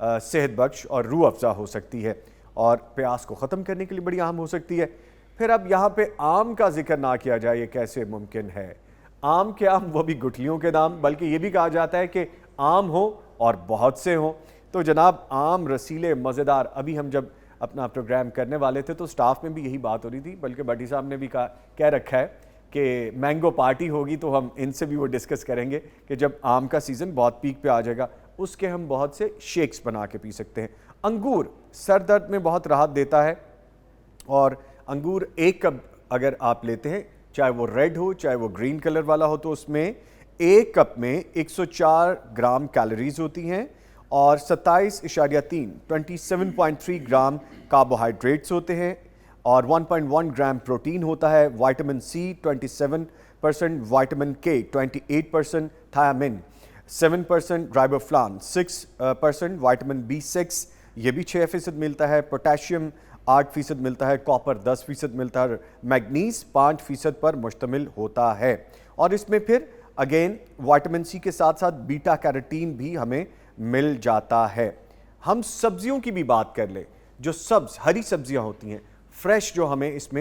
صحت بخش اور روح افزا ہو سکتی ہے اور پیاس کو ختم کرنے کے لیے بڑی اہم ہو سکتی ہے۔ پھر اب یہاں پہ آم کا ذکر نہ کیا جائے یہ کیسے ممکن ہے؟ آم کے آم وہ بھی گٹھلیوں کے دام، بلکہ یہ بھی کہا جاتا ہے کہ آم ہو اور بہت سے ہوں۔ تو جناب آم رسیلے مزیدار، ابھی ہم جب اپنا پروگرام کرنے والے تھے تو سٹاف میں بھی یہی بات ہو رہی تھی، بلکہ بٹی صاحب نے بھی کہہ رکھا ہے کہ مینگو پارٹی ہوگی تو ہم ان سے بھی وہ ڈسکس کریں گے کہ جب آم کا سیزن بہت پیک پہ آ جائے گا اس کے ہم بہت سے شیکس بنا کے پی سکتے ہیں۔ انگور سر درد میں بہت راحت دیتا ہے، اور انگور ایک کپ اگر آپ لیتے ہیں، چاہے وہ ریڈ ہو چاہے وہ گرین کلر والا ہو، تو اس میں ایک کپ میں 104 گرام کیلوریز ہوتی ہیں اور 27.3 گرام کاربوہائیڈریٹس ہوتے ہیں، اور 1.1 گرام پروٹین ہوتا ہے، وائٹامن سی 27%، وائٹامن کے 28%، تھیامن 7%، رائبوفلان 6%، وائٹامن B6 یہ بھی 6% ملتا ہے، پوٹیشیم 8% ملتا ہے، کاپر 10% ملتا ہے، میگنیز 5% پر مشتمل ہوتا ہے، اور اس میں پھر اگین وائٹامن سی کے ساتھ ساتھ بیٹا کیروٹین بھی ہمیں مل جاتا ہے۔ ہم سبزیوں کی بھی بات کر لیں، جو ہری سبزیاں ہوتی ہیں فریش، جو ہمیں اس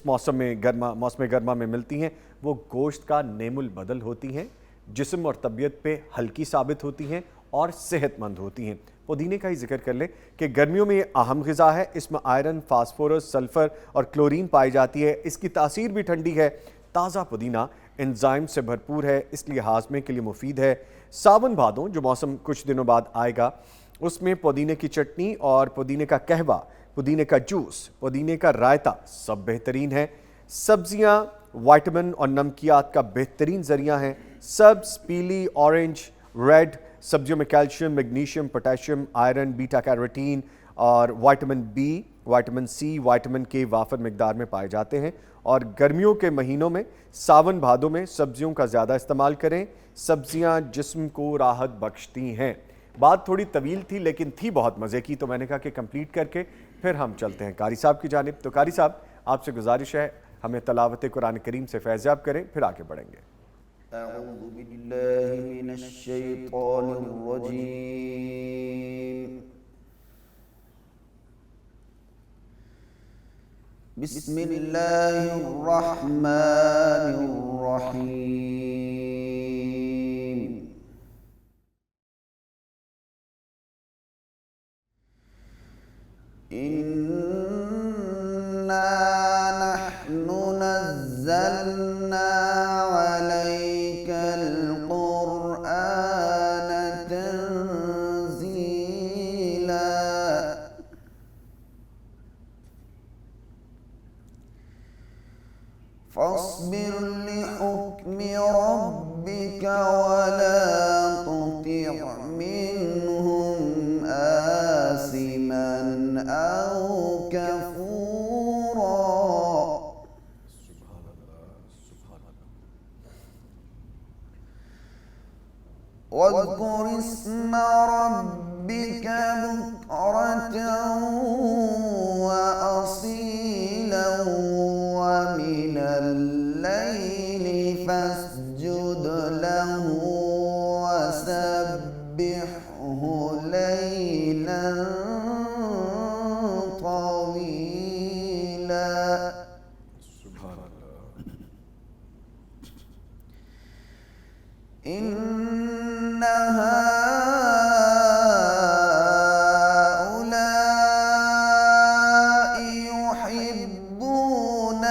موسم گرما میں ملتی ہیں، وہ گوشت کا نعم البدل ہوتی ہیں، جسم اور طبیعت پہ ہلکی ثابت ہوتی ہیں اور صحت مند ہوتی ہیں۔ پودینے کا ہی ذکر کر لیں کہ گرمیوں میں یہ اہم غذا ہے، اس میں آئرن، فاسفورس، سلفر اور کلورین پائی جاتی ہے، اس کی تاثیر بھی ٹھنڈی ہے۔ تازہ پودینہ انزائم سے بھرپور ہے، اس لیے ہاضمے کے لیے مفید ہے۔ ساون بھادوں جو موسم کچھ دنوں بعد آئے گا، اس میں پودینے کی چٹنی اور پودینے کا قہوہ، پودینے کا جوس، پودینے کا رائتہ سب بہترین ہے۔ سبزیاں وائٹامن اور نمکیات کا بہترین ذریعہ ہیں۔ سبز، پیلی، اورنج، ریڈ سبزیوں میں calcium, magnesium, potassium, iron, beta carotene اور vitamin B, vitamin C, vitamin K وافر مقدار میں پائے جاتے ہیں، اور گرمیوں کے مہینوں میں ساون بھادوں میں سبزیوں کا زیادہ استعمال کریں۔ سبزیاں جسم کو راحت بخشتی ہیں۔ بات تھوڑی طویل تھی لیکن تھی بہت مزے کی، تو میں نے کہا کہ کمپلیٹ کر کے پھر ہم چلتے ہیں قاری صاحب کی جانب۔ تو قاری صاحب آپ سے گزارش ہے ہمیں تلاوت قرآن کریم سے فیضیاب کریں، پھر آگے بڑھیں گے۔ اعوذ باللہ من الشیطان الرجیم، بسم اللہ الرحمن الرحیم۔ اِنَّا نَحْنُ نَزَّلْنَا عَلَيْكَ الْقُرْآنَ تَنزِيلًا فَاصْبِرْ لِحُكْمِ رَبِّكَ وَلَا تُطِعْ مِنْهُمْ آثِمًا أَوْ كَفُورًا وَاذْكُرِ اسْمَ رَبِّكَ بُكْرَةً وَأَصِيلًا وَمِنَ اللَّيْلِ فَاسْجُدْ لَهُ وَسَبِّحْهُ لَيْلًا طَوِيلًا إِنَّ هَؤُلَاءِ يُحِبُّونَ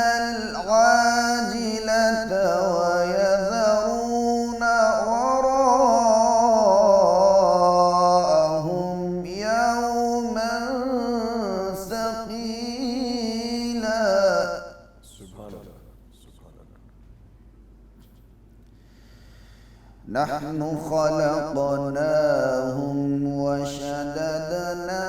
الْعَاجِلَةَ وَيَذَرُونَ وَرَاءَهُمْ يَوْمًا ثَقِيلًا نَحْنُ خَلَقْنَاهُمْ وَشَدَدْنَا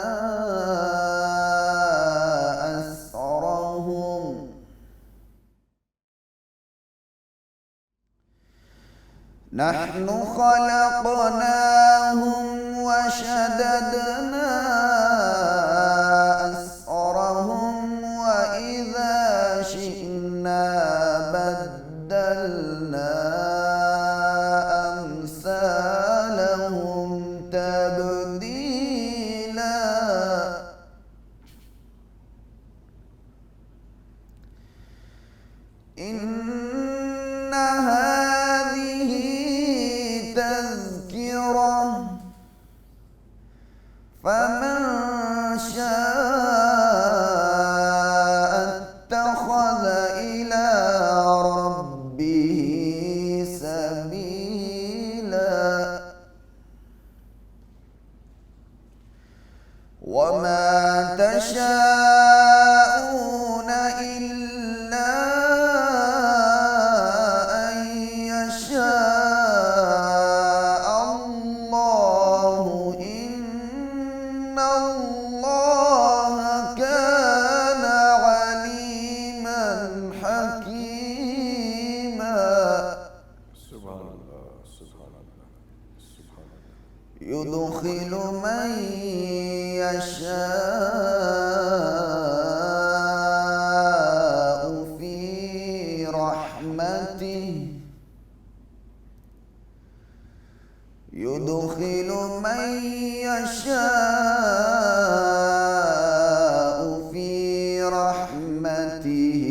أَسْرَهُمْ وَإِذَا شِئْنَا بَدَّلْنَا أَمْثَالَهُمْ تَبْدِيلًا فمن شاء اتخذ إلى ربه سبيلا وما تشاءون إلا أن يشاء الله إن الله كان عليما حكيما سبحان اللہ سبحان اللہ سبحان اللہ يدخل من يشاء في رحمته يدخل من يشاء في رحمته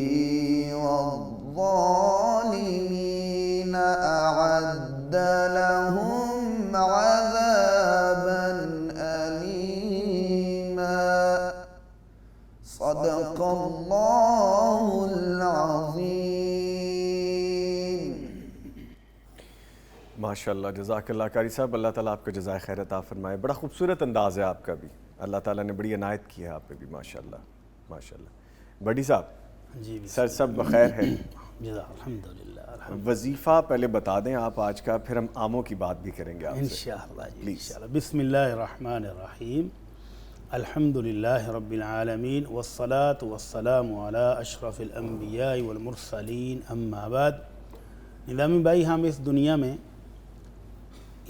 والظالمين أعد لهم عذابا أليما صدق الله العظيم ماشاءاللہ جزاک اللہ قاری صاحب، اللہ تعالیٰ آپ کو جزائے خیر عطا فرمائے. بڑا خوبصورت انداز ہے آپ کا بھی، اللہ تعالیٰ نے بڑی عنایت کی ہے آپ پہ بھی ماشاءاللہ ماشاءاللہ. بڑی صاحب جی سر سب بخیر ہے؟ جزاک الحمدللہ وظیفہ پہلے بتا دیں آپ آج کا، پھر ہم عاموں کی بات بھی کریں گے آپ سے. انشاءاللہ جی انشاءاللہ. بسم اللہ الرحمن الرحیم. الحمدللہ رب العالمین والصلاة والسلام علی اشرف الانبیاء والمرسلین اما بعد. نظامی بھائی، ہم اس دنیا میں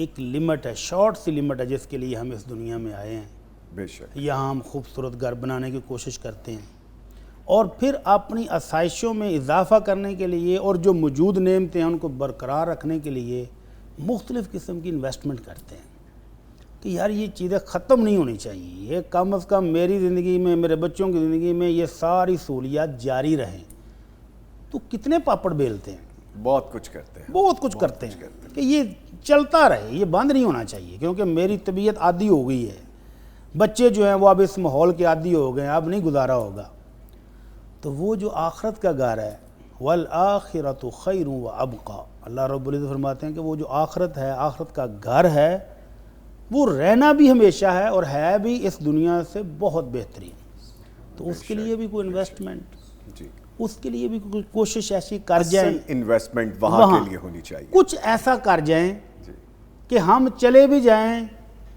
ایک لمٹ ہے، شارٹ سی لمٹ ہے جس کے لیے ہم اس دنیا میں آئے ہیں. بے شک یہاں ہم خوبصورت گھر بنانے کی کوشش کرتے ہیں اور پھر اپنی آسائشوں میں اضافہ کرنے کے لیے اور جو موجود نعمتیں ہیں ان کو برقرار رکھنے کے لیے مختلف قسم کی انویسٹمنٹ کرتے ہیں کہ یار یہ چیزیں ختم نہیں ہونی چاہیے، یہ کم از کم میری زندگی میں، میرے بچوں کی زندگی میں یہ ساری سہولیات جاری رہیں. تو کتنے پاپڑ بیلتے ہیں، بہت کچھ کرتے ہیں. بہت کچھ کرتے ہیں کہ یہ چلتا رہے، یہ بند نہیں ہونا چاہیے کیونکہ میری طبیعت عادی ہو گئی ہے، بچے جو ہیں وہ اب اس ماحول کے عادی ہو گئے ہیں، اب نہیں گزارا ہوگا. تو وہ جو آخرت کا گھر ہے وَالْآخِرَةُ خَيْرٌ وَأَبْقَى، اللہ رب العزت فرماتے ہیں کہ وہ جو آخرت ہے، آخرت کا گھر ہے، وہ رہنا بھی ہمیشہ ہے اور ہے بھی اس دنیا سے بہت بہترین. تو اس کے لیے بھی کوئی انویسٹمنٹ، جی اس کے لیے بھی کوئی کوشش ایسی کر جائیں، انویسٹمنٹ وہاں کے لیے ہونی چاہیے. کچھ ایسا کر جائیں کہ ہم چلے بھی جائیں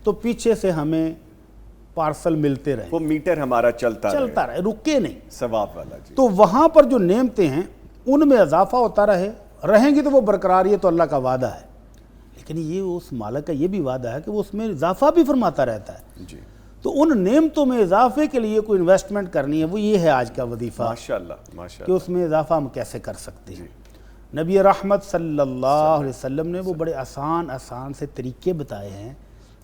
تو پیچھے سے ہمیں پارسل ملتے رہیں، وہ میٹر ہمارا چلتا رہے، رکے نہیں. ثواب والا. جی تو وہاں پر جو نعمتیں ہیں ان میں اضافہ ہوتا رہیں گی تو وہ برقرار، یہ تو اللہ کا وعدہ ہے. لیکن یہ اس مالک کا یہ بھی وعدہ ہے کہ وہ اس میں اضافہ بھی فرماتا رہتا ہے. جی تو ان نعمتوں میں اضافے کے لیے کوئی انویسٹمنٹ کرنی ہے، وہ یہ ہے آج کا وظیفہ ماشاءاللہ کہ ماشاءاللہ. اس میں اضافہ ہم کیسے کر سکتے ہیں. نبی رحمت صلی اللہ علیہ وسلم نے وہ بڑے آسان سے طریقے بتائے ہیں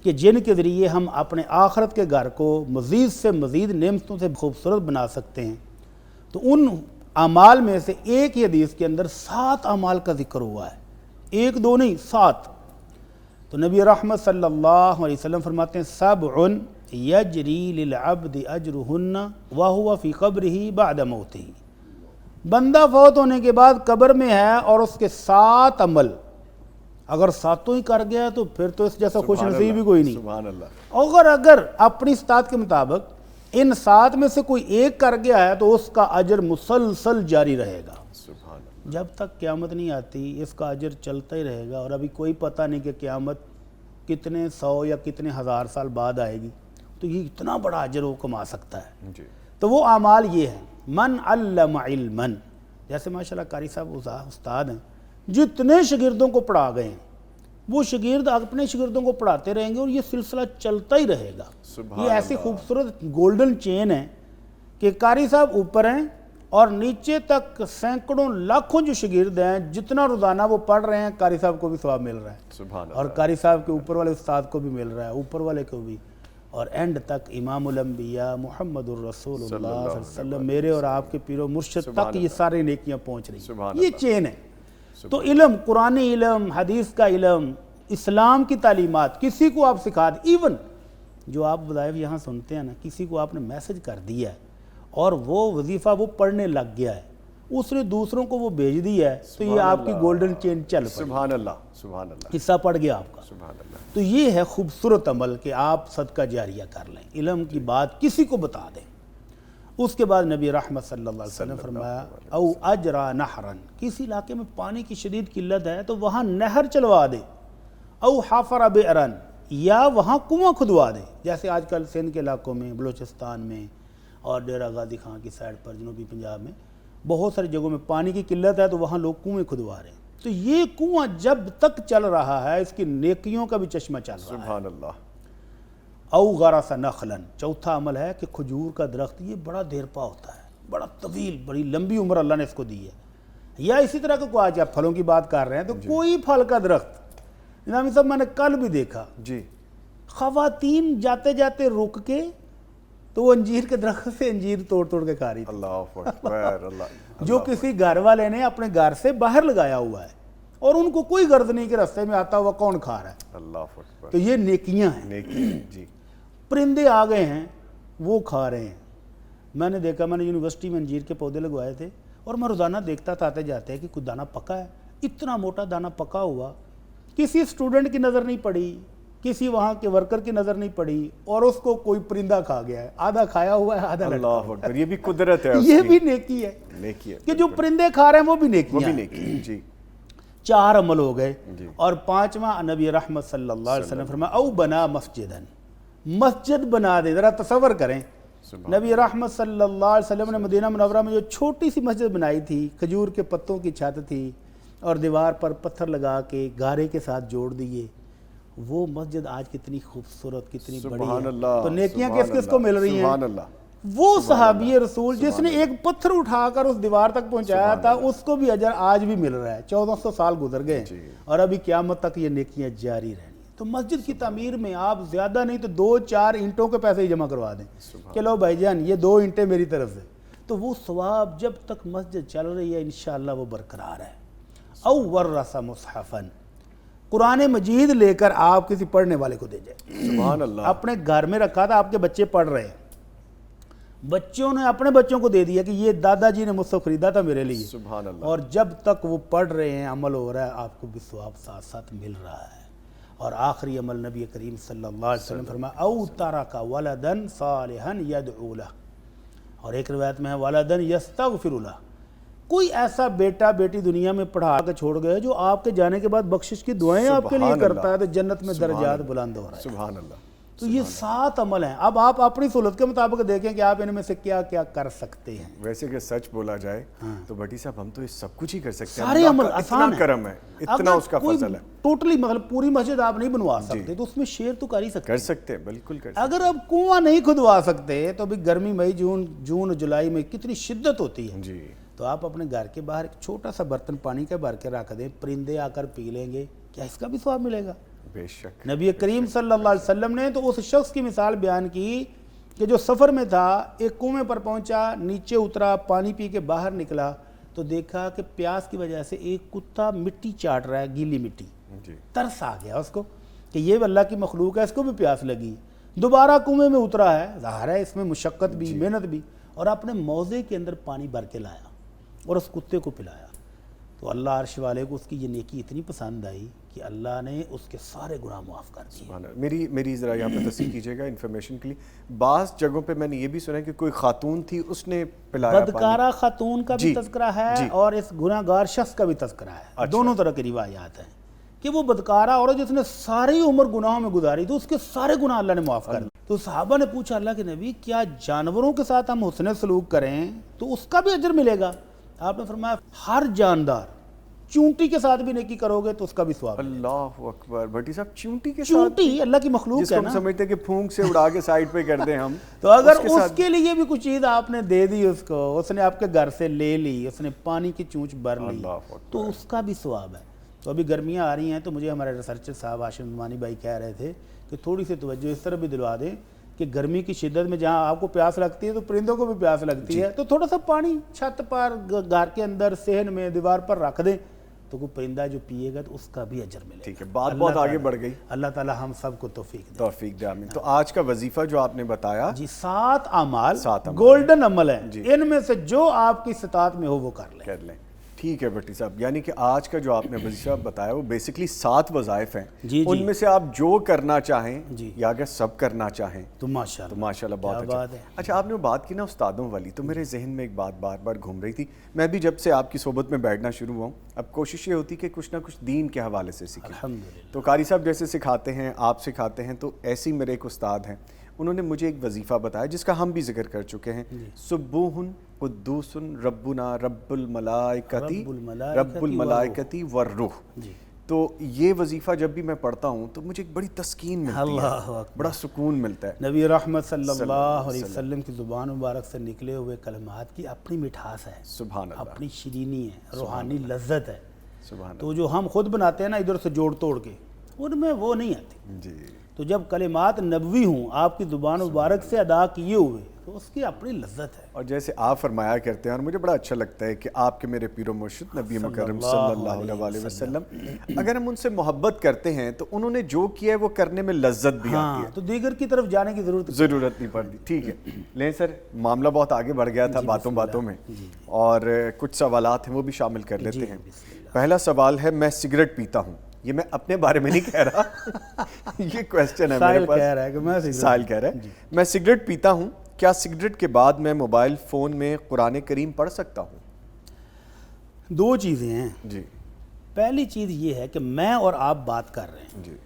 کہ جن کے ذریعے ہم اپنے آخرت کے گھر کو مزید سے مزید نعمتوں سے خوبصورت بنا سکتے ہیں. تو ان اعمال میں سے ایک ہی حدیث کے اندر 7 اعمال کا ذکر ہوا ہے، 1 2 نہیں 7. تو نبی رحمت صلی اللہ علیہ وسلم فرماتے ہیں سبع یجری للعبد اجرہن وہو فی قبرہ بعد موتہ. بندہ فوت ہونے کے بعد قبر میں ہے اور اس کے 7 عمل اگر 7 ہی کر گیا تو پھر تو اس جیسا خوش نصیب ہی کوئی نہیں. سبحان اللہ. اگر اپنی استاد کے مطابق ان 7 میں سے کوئی ایک کر گیا ہے تو اس کا اجر مسلسل جاری رہے گا سبحان اللہ. جب تک قیامت نہیں آتی، اس کا اجر چلتا ہی رہے گا. اور ابھی کوئی پتہ نہیں کہ قیامت کتنے 100 یا کتنے 1000 سال بعد آئے گی، تو یہ اتنا بڑا اجر وہ کما سکتا ہے. جی تو وہ اعمال یہ ہیں، من علم علما، جیسے ماشاءاللہ قاری صاحب استاد ہیں، جتنے شاگردوں کو پڑھا گئے ہیں وہ شاگرد اپنے شاگردوں کو پڑھاتے رہیں گے اور یہ سلسلہ چلتا ہی رہے گا. یہ ایسی خوبصورت گولڈن چین ہے کہ قاری صاحب اوپر ہیں اور نیچے تک سینکڑوں لاکھوں جو شاگرد ہیں، جتنا روزانہ وہ پڑھ رہے ہیں قاری صاحب کو بھی ثواب مل رہا ہے. سبحان اللہ. اور قاری صاحب کے اوپر والے استاد کو بھی مل رہا ہے، اوپر والے کو بھی، اور اینڈ تک امام الانبیاء محمد الرسول اللہ صلی اللہ علیہ وسلم، میرے اور آپ کے پیر و مرشد تک یہ سارے نیکیاں پہنچ رہی ہیں. یہ چین ہے. تو علم، قرآنی علم، حدیث کا علم، اسلام کی تعلیمات کسی کو آپ سکھا دیں. ایون جو آپ وظائف یہاں سنتے ہیں نا، کسی کو آپ نے میسج کر دیا ہے اور وہ وظیفہ وہ پڑھنے لگ گیا ہے، اس نے دوسروں کو وہ بھیج دیا ہے، تو یہ آپ کی گولڈن چین چل پڑی، سبحان اللہ، سبحان اللہ، حصہ پڑ گیا آپ کا۔ سبحان اللہ۔ تو یہ ہے خوبصورت عمل کہ آپ صدقہ جاریہ کر لیں، علم کی بات کسی کو بتا دیں۔ اس کے بعد نبی رحمت صلی اللہ علیہ وسلم فرمایا او اجرا نہرن، کسی علاقے میں پانی کی شدید قلت ہے تو وہاں نہر چلوا دے، او حفر بئرن، یا وہاں کنواں کھدوا دے، جیسے آج کل سندھ کے علاقوں میں، بلوچستان میں اور ڈیرہ غازی خان کی سائڈ پر جنوبی پنجاب میں بہت ساری جگہوں میں پانی کی قلت ہے تو وہاں لوگ کنویں کھدوا رہے ہیں۔ تو یہ کنواں جب تک چل رہا ہے اس کی نیکیوں کا بھی چشمہ چل رہا ہے۔ سبحان اللہ۔ او غرس نخلن، چوتھا عمل ہے کہ کھجور کا درخت، یہ بڑا دیر پا ہوتا ہے، بڑا طویل، بڑی لمبی عمر اللہ نے اس کو دی ہے۔ یا اسی طرح کہ کوئی آج آپ پھلوں کی بات کر رہے ہیں تو کوئی پھل کا درخت، نظامی صاحب میں نے کل بھی دیکھا، جی، خواتین جاتے جاتے رک کے تو وہ انجیر کے درخت سے انجیر توڑ توڑ کے کھا رہی تھی، اللہ اکبر، اللہ، جو کسی گھر والے نے اپنے گھر سے باہر لگایا ہوا ہے، اور ان کو کوئی غرض نہیں کہ رستے میں آتا ہوا کون کھا رہا ہے۔ اللہ اکبر، تو یہ نیکیاں ہیں۔ نیکی، جی، پرندے آ گئے ہیں وہ کھا رہے ہیں۔ میں نے دیکھا، میں نے یونیورسٹی میں انجیر کے پودے لگوائے تھے اور میں روزانہ دیکھتا تھا آتے جاتے کہ کچھ دانہ پکا ہے، اتنا موٹا دانہ پکا ہوا، کسی اسٹوڈنٹ کی نظر نہیں پڑی، کسی وہاں کے ورکر کی نظر نہیں پڑی، اور اس کو کوئی پرندہ کھا گیا ہے، آدھا کھایا ہوا ہے آدھا لٹکا اللہ ہوا اکبر، یہ بھی قدرت ہے ہے۔ اس یہ کی، بھی نیکی ہے نیکی ہے کہ جو پرندے کھا رہے ہیں وہ بھی وہ نیکیاں بھی ہیں۔ نیکی، جی، 4 عمل ہو گئے، جی۔ اور 5واں نبی رحمت صلی اللہ علیہ وسلم فرمایا او بنا مسجدن، مسجد بنا دے۔ ذرا تصور کریں، نبی رحمت صلی اللہ علیہ وسلم نے مدینہ منورہ میں جو چھوٹی سی مسجد بنائی تھی، کھجور کے پتوں کی چھت تھی اور دیوار پر پتھر لگا کے گارے کے ساتھ جوڑ دیے، وہ مسجد آج کتنی خوبصورت، کتنی بڑی سبحان ہے۔ اللہ، تو نیکیاں سبحان کس کس کو مل رہی ہیں؟ سبحان اللہ۔ وہ صحابی رسول جس نے ایک پتھر اٹھا کر اس دیوار تک پہنچایا تھا، اس کو بھی اجر آج بھی مل رہا ہے۔ 1400 سال گزر گئے اور ابھی قیامت تک یہ نیکیاں جاری رہنی۔ تو مسجد کی تعمیر میں آپ زیادہ نہیں تو 2-4 اینٹوں کے پیسے ہی جمع کروا دیں کہ لو بھائی جان یہ 2 اینٹیں میری طرف سے، تو وہ ثواب جب تک مسجد چل رہی ہے انشاءاللہ وہ برقرار ہے۔ او ورث مصحفن، قرآن مجید لے کر آپ کسی پڑھنے والے کو دے جائے۔ سبحان اللہ۔ اپنے گھر میں رکھا تھا، آپ کے بچے پڑھ رہے ہیں، بچوں نے اپنے بچوں کو دے دیا کہ یہ دادا جی نے مجھ سے خریدا تھا میرے لیے، سبحان اللہ۔ اور جب تک وہ پڑھ رہے ہیں عمل ہو رہا ہے، آپ کو بھی ثواب ساتھ ساتھ مل رہا ہے۔ اور آخری عمل نبی کریم صلی اللہ علیہ وسلم فرمایا او ترک ولدا صالحا یدعو لہ، اور ایک روایت میں ہے ولدا یستغفر لہ، کوئی ایسا بیٹا بیٹی دنیا میں پڑھا کے چھوڑ گئے جو آپ کے جانے کے بعد بخشش کی دعائیں آپ کے لیے سبحان کرتا ہے، اللہ، تو جنت میں درجات بلند ہو رہا ہے۔ سبحان اللہ۔ تو یہ 7 عمل ہیں۔ اب آپ اپنی سہولت کے مطابق دیکھیں کہ آپ ان میں سے کیا کیا کر سکتے ہیں۔ ویسے کہ سچ بولا جائے تو بھٹی صاحب ہم تو یہ سب کچھ ہی کر سکتے ہیں، سارے اللہ عمل کا آسان اتنا ہیں، کرم ہے، اتنا اس کا فضل ہے، ٹوٹلی مطلب پوری مسجد آپ نہیں بنوا سکتے تو اس میں شیئر تو کر ہی سکتے کر سکتے ہیں، بالکل کر سکتے اگر آپ کنواں نہیں کھدوا سکتے تو بھی گرمی مئی جون جولائی میں کتنی شدت ہوتی ہے، ہیں، جی، تو آپ اپنے گھر کے باہر ایک چھوٹا سا برتن پانی کا بھر کے رکھ دیں، پرندے آ کر پی لیں گے، کیا اس کا بھی ثواب ملے گا؟ بے شک۔ نبی کریم صلی اللہ علیہ وسلم نے تو اس شخص کی مثال بیان کی کہ جو سفر میں تھا، ایک کنویں پر پہنچا، نیچے اترا، پانی پی کے باہر نکلا تو دیکھا کہ پیاس کی وجہ سے ایک کتا مٹی چاٹ رہا ہے، گیلی مٹی، جی، ترس آ گیا اس کو کہ یہ اللہ کی مخلوق ہے، اس کو بھی پیاس لگی، دوبارہ کنویں میں اترا ہے، ظاہر ہے اس میں مشقت بھی محنت بھی، اور اپنے موزے کے اندر پانی بھر کے لایا اور اس کتے کو پلایا، تو اللہ عرش والے کو اس کی یہ نیکی اتنی پسند آئی کہ اللہ نے اس کے سارے گناہ معاف کر دیے۔ سبحان اللہ۔ میری ذرا یہاں پہ تصحیح کیجیے گا انفارمیشن کے لیے، بعض جگہوں پہ میں نے یہ بھی سنا ہے کہ کوئی خاتون تھی، اس نے پلایا پانی۔ بدکارہ خاتون کا بھی جی، تذکرہ ہے جی۔ اور اس گناہ گار شخص کا بھی تذکرہ ہے، دونوں طرح کی روایات ہیں کہ وہ بدکارہ عورت جس نے ساری عمر گناہوں میں گزاری تو اس کے سارے گناہ اللہ نے معاف کر دیے۔ تو صحابہ نے پوچھا اللہ کے نبی کیا جانوروں کے ساتھ ہم حسن سلوک کریں تو اس کا بھی اجر ملے گا؟ آپ نے فرمایا ہر جاندار، چونٹی کے ساتھ بھی نیکی کرو گے تو اس کا بھی ثواب ملے گا۔ اللہ اکبر، بھٹی صاحب چونٹی کے ساتھ، چونٹی اللہ کی جس مخلوق کو ہے ہم نا، سمجھتے ہیں کہ پھونک سے اڑا کے سائڈ پہ کر دیں ہم، تو اگر کے اس ساتھ کے لیے بھی کچھ چیز آپ نے دے دی اس کو، اس نے آپ کے گھر سے لے لی، اس نے پانی کی چونچ بھر لی، اللہ اکبر، تو اس کا بھی ثواب ہے۔ تو ابھی گرمیاں آ رہی ہیں تو مجھے ہمارے ریسرچر صاحب ہاشم نعمانی بھائی کہہ رہے تھے کہ تھوڑی سی توجہ اس طرح بھی دلوا دیں کہ گرمی کی شدت میں جہاں آپ کو پیاس لگتی ہے تو پرندوں کو بھی پیاس لگتی ہے، تو تھوڑا سا پانی چھت پر، گھر کے اندر، صحن میں، دیوار پر رکھ دیں تو کوئی پرندہ جو پیے گا تو اس کا بھی اجر ملے گا۔ ٹھیک ہے، بات بہت آگے بڑھ گئی، اللہ تعالی ہم سب کو توفیق دے۔ توفیق دے، آمین۔ تو آج کا وظیفہ جو آپ نے بتایا، جی 7 اعمال سات اعمال گولڈن عمل ہیں، ان میں سے جو آپ کی استطاعت میں ہو وہ کر لیں۔ کر لیں۔ ٹھیک ہے بھٹی صاحب، یعنی کہ آج کا جو آپ نے وظیفہ بتایا وہ بیسکلی 7 وظائف ہیں، جی ان میں سے آپ جو کرنا چاہیں جی یا اگر سب کرنا چاہیں تو ماشاءاللہ تو ماشاءاللہ بہت کیا اچھا۔ بات ہے۔ اچھا، آپ نے وہ بات کی نا استادوں والی، تو میرے ذہن میں ایک بات بار بار گھوم رہی تھی۔ میں بھی جب سے آپ کی صحبت میں بیٹھنا شروع ہوا ہوں، اب کوشش یہ ہوتی کہ کچھ نہ کچھ دین کے حوالے سے سیکھیں۔ الحمدللہ۔ تو قاری صاحب جیسے سکھاتے ہیں، آپ سکھاتے ہیں، تو ایسے ہی میرے ایک استاد ہیں، انہوں نے مجھے ایک وظیفہ بتایا جس کا ہم بھی ذکر کر چکے ہیں، سبوح قدوس ربنا رب الملائکتی والروح۔ جی تو یہ وظیفہ جب بھی میں پڑھتا ہوں تو مجھے ایک بڑی تسکین ملتی اللہ ہے، اکبر۔ بڑا سکون ملتا ہے۔ نبی رحمت صلی اللہ علیہ وسلم کی زبان مبارک سے نکلے ہوئے کلمات کی اپنی مٹھاس ہے، سبحان اللہ، اپنی شیرینی ہے، روحانی لذت ہے۔ سبحان اللہ۔ تو جو ہم خود بناتے ہیں نا ادھر سے جوڑ توڑ کے، ان میں وہ نہیں آتی۔ جی تو جب کلمات نبوی ہوں آپ کی زبان مبارک سے ادا کیے ہوئے تو اس کی اپنی لذت ہے۔ اور جیسے آپ فرمایا کرتے ہیں، اور مجھے بڑا اچھا لگتا ہے کہ آپ کے میرے پیر و مرشد نبی مکرم صلی اللہ علیہ وسلم، اگر ہم ان سے محبت کرتے ہیں تو انہوں نے جو کیا ہے وہ کرنے میں لذت بھی آتی ہے، تو دیگر کی طرف جانے کی ضرورت نہیں پڑتی۔ ٹھیک ہے، لیں سر، معاملہ بہت آگے بڑھ گیا تھا باتوں باتوں میں، اور کچھ سوالات ہیں وہ بھی شامل کر لیتے ہیں۔ پہلا سوال ہے، میں سگریٹ پیتا ہوں۔ یہ میں اپنے بارے میں نہیں کہہ رہا، یہ کویسچن ہے میرے پاس۔ کہہ رہا ہے کہ میں سائل کہہ رہا ہے میں سگریٹ پیتا ہوں، کیا سگریٹ کے بعد میں موبائل فون میں قرآن کریم پڑھ سکتا ہوں؟ 2 چیزیں ہیں۔ جی پہلی چیز یہ ہے کہ میں اور آپ بات کر رہے ہیں، جی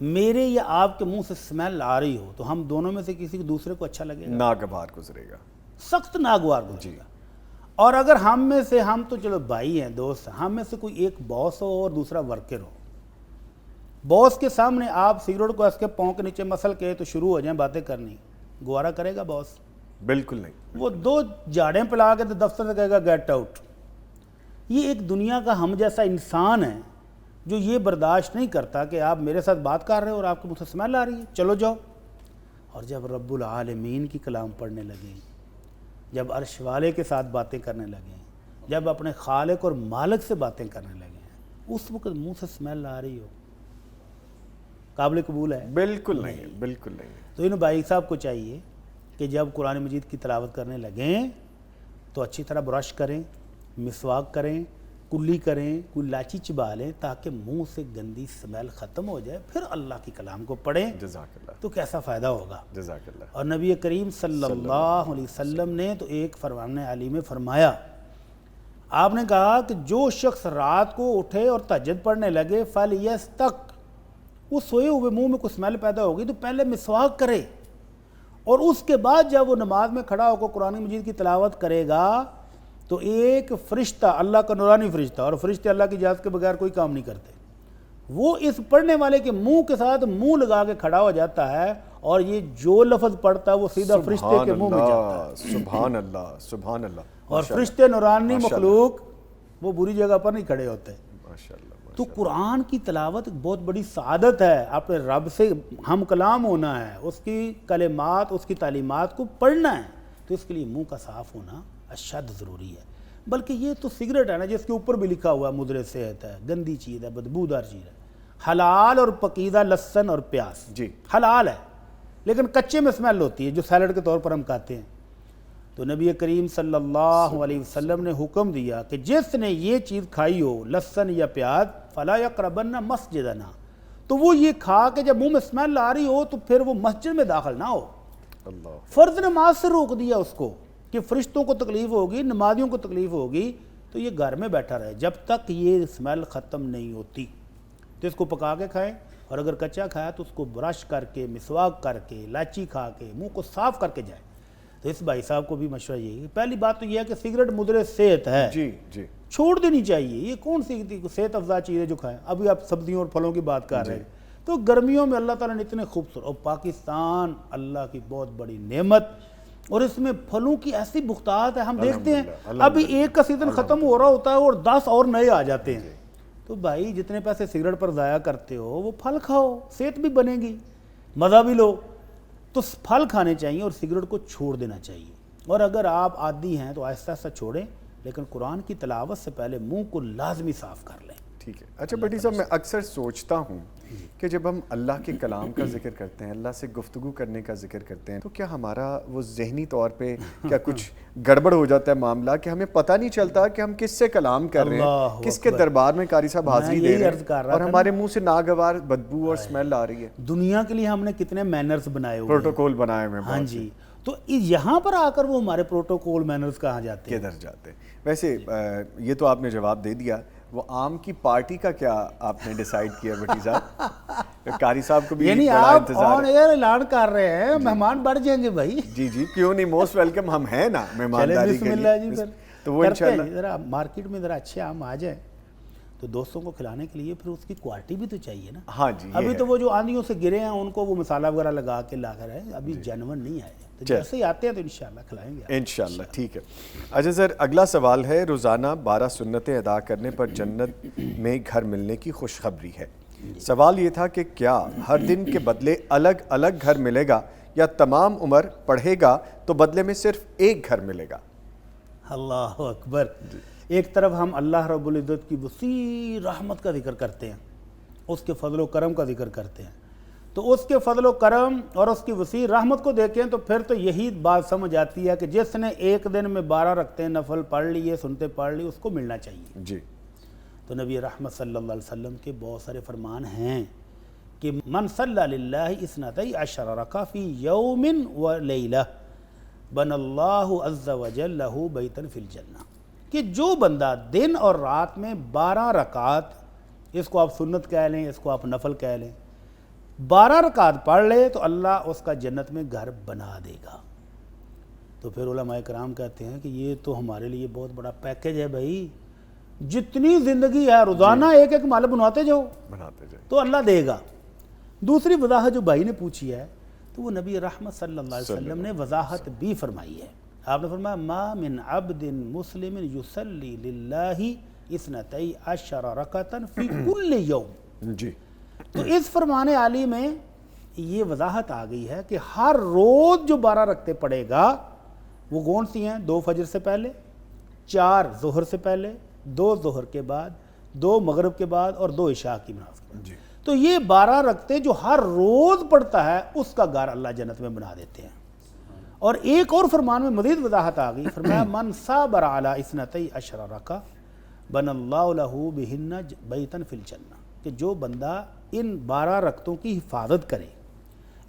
میرے یا آپ کے منہ سے سمیل آ رہی ہو تو ہم دونوں میں سے کسی کو دوسرے کو اچھا لگے گا؟ ناگوار گزرے گا، سخت ناگوار گزرے گا۔ اور اگر ہم میں سے، ہم تو چلو بھائی ہیں، دوست ہیں، ہم میں سے کوئی ایک باس ہو اور دوسرا ورکر ہو، باس کے سامنے آپ سگریٹ کو اس کے پاؤں کے نیچے مسل کے تو شروع ہو جائیں باتیں کرنی، گوارا کرے گا باس؟ بالکل نہیں۔ وہ 2 جاڑیں پلا کے تو دفتر سے کہے گا گیٹ آؤٹ۔ یہ ایک دنیا کا ہم جیسا انسان ہے جو یہ برداشت نہیں کرتا کہ آپ میرے ساتھ بات کر رہے ہو اور آپ کو مجھ سے سمیل آ رہی ہے، چلو جاؤ۔ اور جب رب العالمین کی کلام پڑھنے لگیں، جب عرش والے کے ساتھ باتیں کرنے لگیں، جب اپنے خالق اور مالک سے باتیں کرنے لگیں، اس وقت منہ سے سمیل آ رہی ہو، قابل قبول ہے؟ بالکل نہیں ہے، بالکل نہیں ہے۔ تو ان بھائی صاحب کو چاہیے کہ جب قرآن مجید کی تلاوت کرنے لگیں تو اچھی طرح برش کریں، مسواک کریں، کلی کریں، کوئی لاچی چبا لیں تاکہ منہ سے گندی سمیل ختم ہو جائے، پھر اللہ کی کلام کو پڑھیں جزاک اللہ، تو کیسا فائدہ ہوگا۔ جزاک اللہ۔ اور نبی کریم صلی اللہ علیہ وسلم نے تو ایک فرمان علی میں فرمایا، آپ نے کہا کہ جو شخص رات کو اٹھے اور تہجد پڑھنے لگے فَلْيَسْتَقْ، وہ سوئے ہوئے منہ میں کوئی سمیل پیدا ہوگی تو پہلے مسواک کرے، اور اس کے بعد جب وہ نماز میں کھڑا ہو کر قرآن مجید کی تلاوت کرے گا تو ایک فرشتہ، اللہ کا نورانی فرشتہ، اور فرشتے اللہ کی اجازت کے بغیر کوئی کام نہیں کرتے، وہ اس پڑھنے والے کے منہ کے ساتھ منہ لگا کے کھڑا ہو جاتا ہے، اور یہ جو لفظ پڑھتا ہے وہ سیدھا فرشتے کے منہ میں جاتا ہے۔ سبحان اللہ، سبحان اللہ۔ اور فرشتے نورانی مخلوق وہ بری جگہ پر نہیں کھڑے ہوتے۔ ماشاء اللہ۔ تو قرآن کی تلاوت بہت بڑی سعادت ہے، اپنے رب سے ہم کلام ہونا ہے، اس کی کلمات، اس کی تعلیمات کو پڑھنا ہے، تو اس کے لیے منہ کا صاف ہونا اشد ضروری ہے۔ بلکہ یہ تو سگریٹ ہے نا جس کے اوپر بھی لکھا ہوا ہے مضر صحت ہے، گندی چیز ہے، بدبودار چیز ہے۔ حلال اور پکیزہ لہسن اور پیاز جی حلال ہے، لیکن کچے میں اسمیل ہوتی ہے جو سیلڈ کے طور پر ہم کھاتے ہیں۔ تو نبی کریم صلی اللہ علیہ وسلم نے حکم دیا کہ جس نے یہ چیز کھائی ہو، لہسن یا پیاز، فلا یقربن مسجدنا، تو وہ یہ کھا کے جب منہ میں اسمیل آ رہی ہو تو پھر وہ مسجد میں داخل نہ ہو۔ اللہ، فرض نماز سے روک دیا اس کو کہ فرشتوں کو تکلیف ہوگی، نمازیوں کو تکلیف ہوگی، تو یہ گھر میں بیٹھا رہے جب تک یہ اسمیل ختم نہیں ہوتی۔ تو اس کو پکا کے کھائیں، اور اگر کچا کھایا تو اس کو برش کر کے، مسواک کر کے، الائچی کھا کے منہ کو صاف کر کے جائیں۔ تو اس بھائی صاحب کو بھی مشورہ یہی ہے، پہلی بات تو یہ ہے کہ سگریٹ مضر صحت ہے، جی جی، چھوڑ دینی چاہیے۔ یہ کون سی صحت افزا چیز ہے جو کھائیں؟ ابھی آپ سبزیوں اور پھلوں کی بات کر رہے ہیں، تو گرمیوں میں اللہ تعالیٰ نے اتنے خوبصورت، اور پاکستان اللہ کی بہت بڑی نعمت، اور اس میں پھلوں کی ایسی بختات ہے، ہم دیکھتے ہیں ابھی ایک کا سیزن ختم ہو رہا ہوتا ہے اور 10 اور نئے آ جاتے ہیں۔ تو بھائی جتنے پیسے سگریٹ پر ضائع کرتے ہو وہ پھل کھاؤ، صحت بھی بنے گی، مزہ بھی لو۔ تو پھل کھانے چاہیے اور سگریٹ کو چھوڑ دینا چاہیے، اور اگر آپ عادی ہیں تو آہستہ آہستہ چھوڑیں، لیکن قرآن کی تلاوت سے پہلے منہ کو لازمی صاف کر لیں. ٹھیک ہے. اچھا بھٹی صاحب، میں اکثر سوچتا ہوں کہ جب ہم اللہ کے کلام کا ذکر کرتے ہیں، اللہ سے گفتگو کرنے کا ذکر کرتے ہیں، تو کیا ہمارا وہ ذہنی طور پہ کیا کچھ گڑبڑ ہو جاتا ہے معاملہ کہ ہمیں پتہ نہیں چلتا کہ ہم کس سے کلام کر رہے ہیں، کس کے دربار میں قاری صاحب حاضری دے رہے ہیں، اور ہمارے منہ سے ناگوار بدبو اور اسمیل آ رہی ہے. دنیا کے لیے ہم نے کتنے مینرز بنائے ہوئے ہیں. پروٹوکول بنائے ہوئے ہیں. ہاں جی، تو یہاں پر آ کر وہ ہمارے پروٹوکول مینرز کہاں جاتے ہیں؟ کدھر جاتے ہیں؟ ویسے یہ تو آپ نے جواب دے دیا. وہ آم کی پارٹی کا کیا آپ نے ڈیسائیڈ کیا بھٹی صاحب؟ قاری صاحب کو بھی یعنی بڑا آپ انتظار آن ایئر اعلان کر رہے ہیں، مہمان بڑھ جائیں گے بھائی. جی جی، کیوں نہیں، موسٹ ویلکم ہم ہیں نا مہمانداری کے لیے. تو وہ انشاءاللہ ذرا مارکیٹ میں ذرا اچھے آم آ جائیں تو دوستوں کو کھلانے کے لیے پھر اس کی کوالٹی بھی تو چاہیے نا. ہاں جی. ابھی تو وہ جو آندھیوں سے گرے ہیں ان کو وہ مسالہ وغیرہ لگا کے لا کر ہے، ابھی جینون نہیں آئے. تو جیسے ہی آتے ہیں تو انشاءاللہ کھلائیں گے انشاءاللہ. ٹھیک ہے. اچھا سر، اگلا سوال ہے، روزانہ 12 سنتیں ادا کرنے پر جنت میں گھر ملنے کی خوشخبری ہے. سوال یہ تھا کہ کیا ہر دن کے بدلے الگ الگ گھر ملے گا یا تمام عمر پڑھے گا تو بدلے میں صرف ایک گھر ملے گا؟ اللہ اکبر. ایک طرف ہم اللہ رب العزت کی وسیع رحمت کا ذکر کرتے ہیں، اس کے فضل و کرم کا ذکر کرتے ہیں، تو اس کے فضل و کرم اور اس کی وسیع رحمت کو دیکھیں تو پھر تو یہی بات سمجھ آتی ہے کہ جس نے ایک دن میں 12 رکعتیں نفل پڑھ لیے، سنتے پڑھ لی، اس کو ملنا چاہیے. جی. تو نبی رحمت صلی اللہ علیہ وسلم کے بہت سارے فرمان ہیں کہ من صلی للہ 12 رکعۃ فی یوم و لیلہ بن اللہ عز وجل لہ بیتا فی الجنہ، کہ جو بندہ دن اور رات میں 12 رکعات، اس کو آپ سنت کہہ لیں، اس کو آپ نفل کہہ لیں، 12 رکعات پڑھ لے تو اللہ اس کا جنت میں گھر بنا دے گا. تو پھر علماء کرام کہتے ہیں کہ یہ تو ہمارے لیے بہت بڑا پیکیج ہے بھائی. جتنی زندگی ہے روزانہ ایک ایک مال بناتے جاؤ تو اللہ دے گا. دوسری وضاحت جو بھائی نے پوچھی ہے تو وہ نبی رحمت صلی اللہ علیہ وسلم نے وضاحت بھی فرمائی ہے. آپ نے فرمایا ما من عبد مسلم یصلی للہ 12 رکعۃ فی کل یوم. جی. تو اس فرمان عالی میں یہ وضاحت آ گئی ہے کہ ہر روز جو 12 رکعتیں پڑھے گا وہ کون سی ہیں؟ 2 فجر سے پہلے، 4 ظہر سے پہلے، 2 ظہر کے بعد، 2 مغرب کے بعد اور 2 عشاء کی نماز کے بعد. تو یہ 12 رکعتیں جو ہر روز پڑھتا ہے اس کا گھر اللہ جنت میں بنا دیتے ہیں. اور ایک اور فرمان میں مزید وضاحت آ گئی، فرمایا من صابر علی 12 رکعۃ بن اللہ لہ بہن بیتا فی الجنہ، کہ جو بندہ ان 12 رکعتوں کی حفاظت کرے،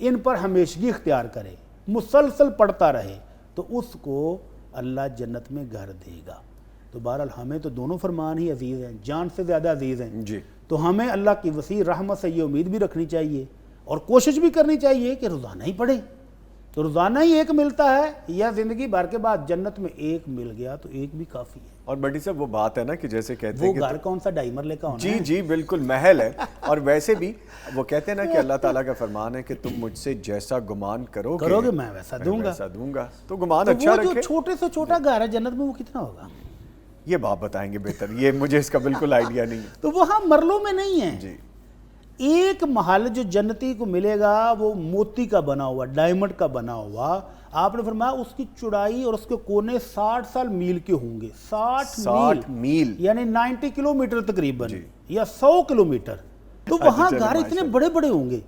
ان پر ہمیشگی اختیار کرے، مسلسل پڑھتا رہے، تو اس کو اللہ جنت میں گھر دے گا. تو بہرحال ہمیں تو دونوں فرمان ہی عزیز ہیں، جان سے زیادہ عزیز ہیں. جی. تو ہمیں اللہ کی وسیع رحمت سے یہ امید بھی رکھنی چاہیے اور کوشش بھی کرنی چاہیے کہ روزانہ ہی پڑھیں. تو روزانہ ہی ایک ملتا ہے یا زندگی بھر کے بعد جنت میں ایک مل گیا تو ایک بھی کافی ہے. اور بھٹی صاحب وہ بات ہے نا کہ جیسے کہتے ہیں وہ گھر کون سا ڈائمر لے کا ہونا جی جی بالکل محل ہے. اور ویسے بھی وہ کہتے ہیں نا کہ اللہ تعالیٰ کا فرمان ہے کہ تم مجھ سے جیسا گمان کرو گے میں ویسا دوں گا. تو گمان اچھا رکھے. جو چھوٹے سے چھوٹا گھر ہے جنت میں وہ کتنا ہوگا یہ باپ بتائیں گے بہتر، یہ مجھے اس کا بالکل آئیڈیا نہیں ہے. تو وہاں مرلوں میں نہیں ہے. جی. ایک محل جو جنتی کو ملے گا وہ موتی کا بنا ہوا، ڈائمنڈ کا بنا ہوا. آپ نے فرمایا اس کی چوڑائی اور اس کے کونے 60 میل کے ہوں گے. 60 میل یعنی 90 کلومیٹر تقریباً یا 100 کلومیٹر. تو وہاں گھر اتنے بڑے بڑے ہوں گے.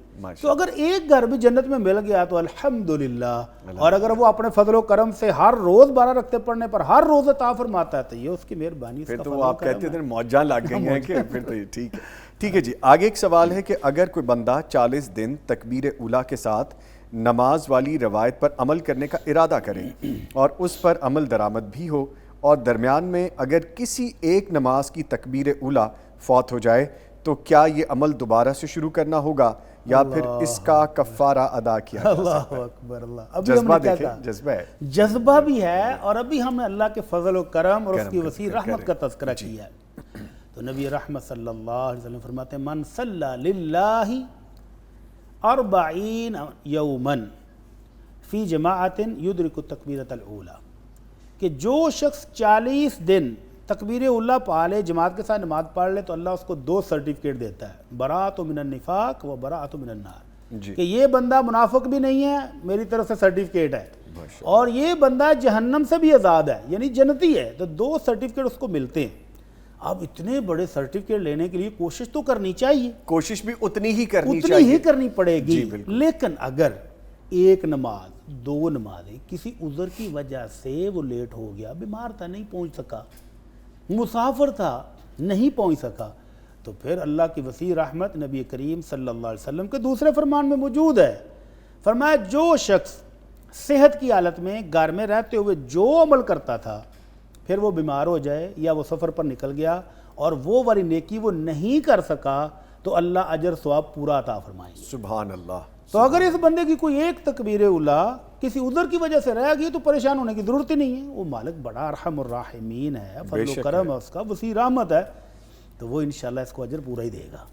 تو اگر ایک گھر بھی جنت میں مل گیا تو الحمدللہ. اور اگر وہ اپنے فضل و کرم سے ہر روز 12 رکعتیں پڑھنے پر ہر روز عطا فرماتا ہے تو یہ اس کی مہربانی. پھر تو آپ کہتے تھے موجاں لگ گئی ہیں کہ پھر تو یہ ٹھیک ہے. ٹھیک ہے جی. آگے ایک سوال ہے کہ اگر کوئی بندہ 40 دن تکبیر اولیٰ کے ساتھ نماز والی روایت پر عمل کرنے کا ارادہ کرے اور اس پر عمل درآمد بھی ہو اور درمیان میں اگر کسی ایک نماز کی تکبیر اولیٰ فوت ہو جائے تو کیا یہ عمل دوبارہ سے شروع کرنا ہوگا یا پھر اس کا کفارہ ادا کیا جا سکتا ہے؟ اللہ اکبر. اللہ جذبہ دیکھیں، جذبہ ہے، جذبہ بھی ہے. اور ابھی ہم نے اللہ کے فضل و کرم اور اس کی وسیع رحمت کا تذکرہ کیا ہے. تو نبی رحمت صلی اللہ علیہ وسلم فرماتے ہیں من صلی للہ 40 یوما فی جماعت یدرک التکبیرۃ الاولیٰ، کہ جو شخص 40 دن تکبیر اولیٰ پا لے، جماعت کے ساتھ نماز پڑھ لے، تو اللہ اس کو 2 سرٹیفکیٹ دیتا ہے، براءۃ من النفاق و براءۃ من النار. کہ یہ بندہ منافق بھی نہیں ہے، میری طرف سے سرٹیفکیٹ ہے. اور یہ بندہ جہنم سے بھی آزاد ہے، یعنی جنتی ہے۔ تو 2 سرٹیفکیٹ اس کو ملتے ہیں۔ اب اتنے بڑے سرٹیفکیٹ لینے کے لیے کوشش تو کرنی چاہیے، کوشش بھی اتنی ہی کرنی اتنی چاہیے، ہی کرنی پڑے گی۔ جی بالکل۔ لیکن اگر 1 نماز 2 نمازیں کسی عذر کی وجہ سے وہ لیٹ ہو گیا، بیمار تھا نہیں پہنچ سکا، مسافر تھا نہیں پہنچ سکا، تو پھر اللہ کی وسیع رحمت نبی کریم صلی اللہ علیہ وسلم کے دوسرے فرمان میں موجود ہے۔ فرمایا جو شخص صحت کی حالت میں گھر میں رہتے ہوئے جو عمل کرتا تھا، پھر وہ بیمار ہو جائے یا وہ سفر پر نکل گیا اور وہ والی نیکی وہ نہیں کر سکا، تو اللہ اجر ثواب پورا عطا فرمائیں گے۔ سبحان اللہ۔ تو اگر اس بندے کی کوئی ایک تکبیر اولا کسی عذر کی وجہ سے رہ گئی تو پریشان ہونے کی ضرورت ہی نہیں ہے، وہ مالک بڑا ارحم الراحمین ہے، فضل و کرم ہے اس کا، وسیع رحمت ہے، تو وہ انشاءاللہ اس کو اجر پورا ہی دے گا۔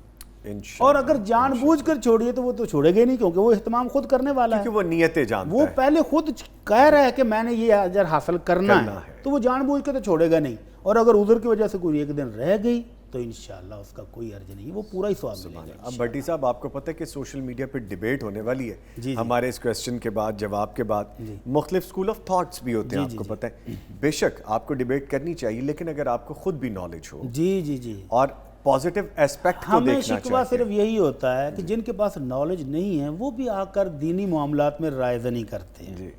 اور اگر جان بوجھ کر چھوڑیے تو وہ تو چھوڑے گا ہی نہیں، کیونکہ وہ اہتمام خود کرنے والا ہے، کیونکہ وہ نیتیں جانتا وہ ہے، پہلے خود کہہ رہا ہے کہ میں نے یہ اجر حاصل کرنا ہے، تو وہ جان بوجھ کے تو چھوڑے گا نہیں۔ اور اگر عذر کی وجہ سے کوئی ایک دن رہ گئی تو انشاءاللہ اس کا کوئی حرج نہیں، وہ پورا ہی ثواب ملے گا۔ اب بھٹی صاحب آپ کو پتہ ہے کہ سوشل میڈیا پہ ڈیبیٹ ہونے والی ہے ہمارے اس کویسچن کے بعد، جواب کے بعد، مختلف اسکول آف تھاٹس بھی ہوتے ہیں، آپ کو پتہ ہے۔ بے شک آپ کو ڈیبیٹ کرنی چاہیے، لیکن اگر آپ کو خود بھی نالج ہو جی اور پازیٹیو ایسپیکٹ کو ہمیں دیکھنا شکوہ صرف یہی ہوتا ہے کہ جن کے پاس نالج نہیں ہے وہ بھی آ کر دینی معاملات میں رائے زنی کرتے ہیں۔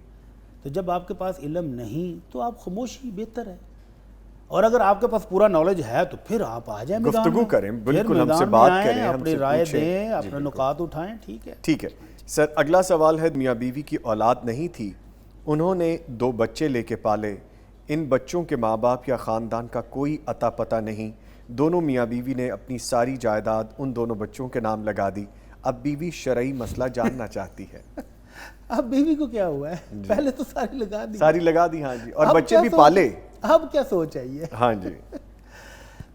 تو جب آپ کے پاس علم نہیں تو آپ خاموشی بہتر ہے، اور اگر آپ کے پاس پورا نالج ہے تو پھر آپ آ جائیں میدان میں، گفتگو کریں، بالکل ہم سے میدان میں بات آئیں، کریں، ہم اپنی سے رائے پوچھیں۔ دیں، اپنے نکات اٹھائیں، ٹھیک ہے۔ ٹھیک ہے سر، اگلا سوال ہے، میاں بیوی کی اولاد نہیں تھی، انہوں نے 2 بچے لے کے پالے، ان بچوں کے ماں باپ یا خاندان کا کوئی عطا پتہ نہیں، دونوں میاں بیوی نے اپنی ساری جائیداد ان دونوں بچوں کے نام لگا دی، اب بیوی شرعی مسئلہ جاننا چاہتی ہے۔ اب بیوی کو کیا ہوا ہے؟ پہلے تو ساری لگا دی، ساری لگا دی، ہاں جی، اور بچے بھی پالے۔ اب کیا سوچ ہے یہ؟ ہاں جی،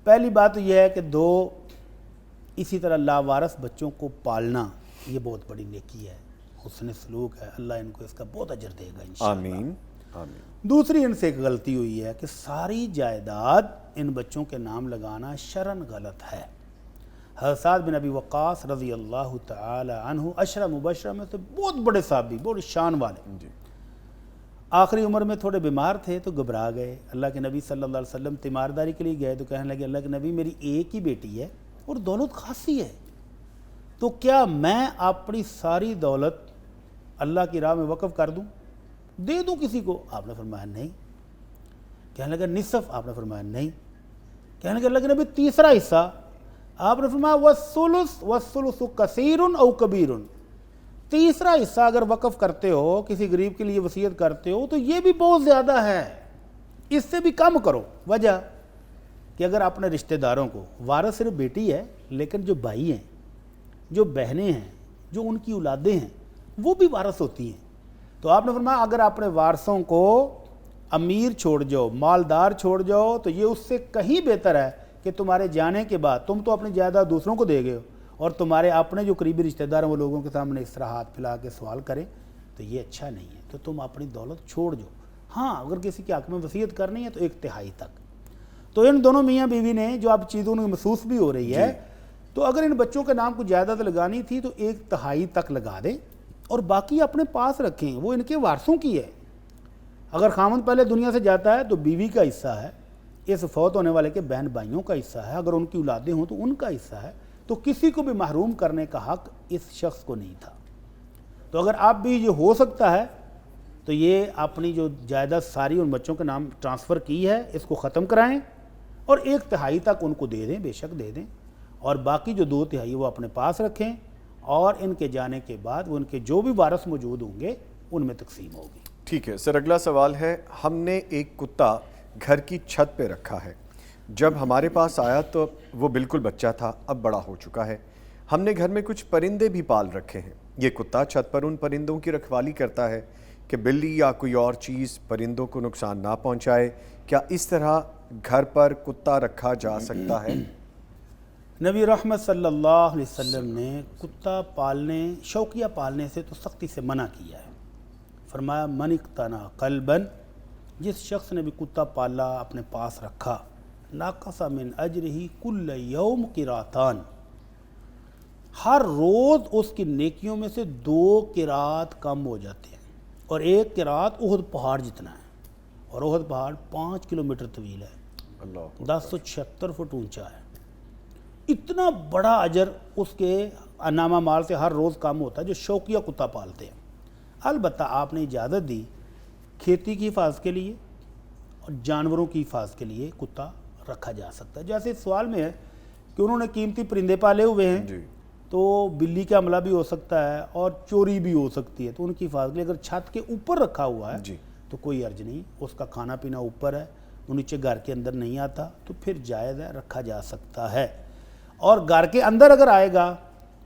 پہلی بات تو یہ ہے کہ 2 اسی طرح لاوارث بچوں کو پالنا یہ بہت بڑی نیکی ہے، حسن سلوک ہے، اللہ ان کو اس کا بہت اجر دے گا انشاءاللہ۔ آمین آمین۔ دوسری ان سے ایک غلطی ہوئی ہے کہ ساری جائیداد ان بچوں کے نام لگانا شرعاً غلط ہے۔ حضرت سعد بن ابی وقاص رضی اللہ تعالی عنہ 10 مبشرہ میں سے بہت بڑے صحابی، بڑی شان والے، آخری عمر میں تھوڑے بیمار تھے تو گھبرا گئے، اللہ کے نبی صلی اللہ علیہ وسلم تیمارداری کے لیے گئے تو کہنے لگے، اللہ کے نبی میری ایک ہی بیٹی ہے اور دولت خاصی ہے، تو کیا میں اپنی ساری دولت اللہ کی راہ میں وقف کر دوں، دے دوں کسی کو؟ آپ نے فرمایا نہیں۔ کہنے لگا نصف؟ آپ نے فرمایا نہیں۔ کہنے لگا اللہ کے نبی تیسرا حصہ؟ آپ نے فرمایا والثلث والثلث کثیر او کبیر، تیسرا حصہ اگر وقف کرتے ہو، کسی غریب کے لیے وصیت کرتے ہو تو یہ بھی بہت زیادہ ہے، اس سے بھی کم کرو۔ وجہ کہ اگر اپنے رشتہ داروں کو، وارث صرف بیٹی ہے لیکن جو بھائی ہیں، جو بہنیں ہیں، جو ان کی اولادیں ہیں، وہ بھی وارث ہوتی ہیں، تو آپ نے فرمایا اگر اپنے وارثوں کو امیر چھوڑ جاؤ، مالدار چھوڑ جاؤ، تو یہ اس سے کہیں بہتر ہے کہ تمہارے جانے کے بعد تم تو اپنی جائیداد دوسروں کو دے گئے ہو اور تمہارے اپنے جو قریبی رشتہ دار ہیں وہ لوگوں کے سامنے اس طرح ہاتھ پھیلا کے سوال کریں، تو یہ اچھا نہیں ہے، تو تم اپنی دولت چھوڑ جاؤ۔ ہاں اگر کسی کے حق میں وصیت کرنی ہے تو 1/3 تک۔ تو ان دونوں میاں بیوی نے جو اب چیزوں میں محسوس بھی ہو رہی ہے، تو اگر ان بچوں کے نام کو جائیداد لگانی تھی تو 1/3 تک لگا دیں اور باقی اپنے پاس رکھیں، وہ ان کے وارثوں کی ہے۔ اگر خامند پہلے دنیا سے جاتا ہے تو بیوی کا حصہ ہے، اس فوت ہونے والے کے بہن بھائیوں کا حصہ ہے، اگر ان کی اولادیں ہوں تو ان کا حصہ ہے، تو کسی کو بھی محروم کرنے کا حق اس شخص کو نہیں تھا۔ تو اگر آپ بھی یہ ہو سکتا ہے تو یہ اپنی جو جائیداد ساری ان بچوں کے نام ٹرانسفر کی ہے اس کو ختم کرائیں اور 1/3 تک ان کو دے دیں، بے شک دے دیں، اور باقی جو 2/3 وہ اپنے پاس رکھیں، اور ان کے جانے کے بعد وہ ان کے جو بھی وارث موجود ہوں گے ان میں تقسیم ہوگی۔ ٹھیک ہے سر، اگلا سوال ہے، ہم نے ایک کتا گھر کی چھت پہ رکھا ہے، جب ہمارے پاس آیا تو وہ بالکل بچہ تھا، اب بڑا ہو چکا ہے، ہم نے گھر میں کچھ پرندے بھی پال رکھے ہیں، یہ کتا چھت پر ان پرندوں کی رکھوالی کرتا ہے کہ بلی یا کوئی اور چیز پرندوں کو نقصان نہ پہنچائے، کیا اس طرح گھر پر کتا رکھا جا سکتا ہے؟ نبی رحمت صلی اللہ علیہ وسلم نے کتا پالنے، شوقیہ پالنے سے تو سختی سے منع کیا ہے۔ فرمایا من اقتنى کلبا، جس شخص نے بھی کتا پالا اپنے پاس رکھا، ناقص من اجرہ کل یوم قراتان، ہر روز اس کی نیکیوں میں سے 2 قرات کم ہو جاتے ہیں، اور ایک قرات احد پہاڑ جتنا ہے، اور احد پہاڑ 5 کلومیٹر طویل ہے، اللہ 1076 فٹ اونچا ہے۔ اتنا بڑا اجر اس کے انامہ مال سے ہر روز کام ہوتا ہے جو شوقیہ کتا پالتے ہیں۔ البتہ آپ نے اجازت دی کھیتی کی حفاظت کے لیے اور جانوروں کی حفاظت کے لیے کتا رکھا جا سکتا ہے۔ جیسے سوال میں ہے کہ انہوں نے قیمتی پرندے پالے ہوئے ہیں، جی تو بلی کا حملہ بھی ہو سکتا ہے اور چوری بھی ہو سکتی ہے، تو ان کی حفاظت کے لیے اگر چھت کے اوپر رکھا ہوا ہے جی تو کوئی عرض نہیں، اس کا کھانا پینا اوپر ہے، وہ نیچے گھر کے اندر نہیں آتا، تو پھر جائز ہے، رکھا جا سکتا ہے۔ اور گھر کے اندر اگر آئے گا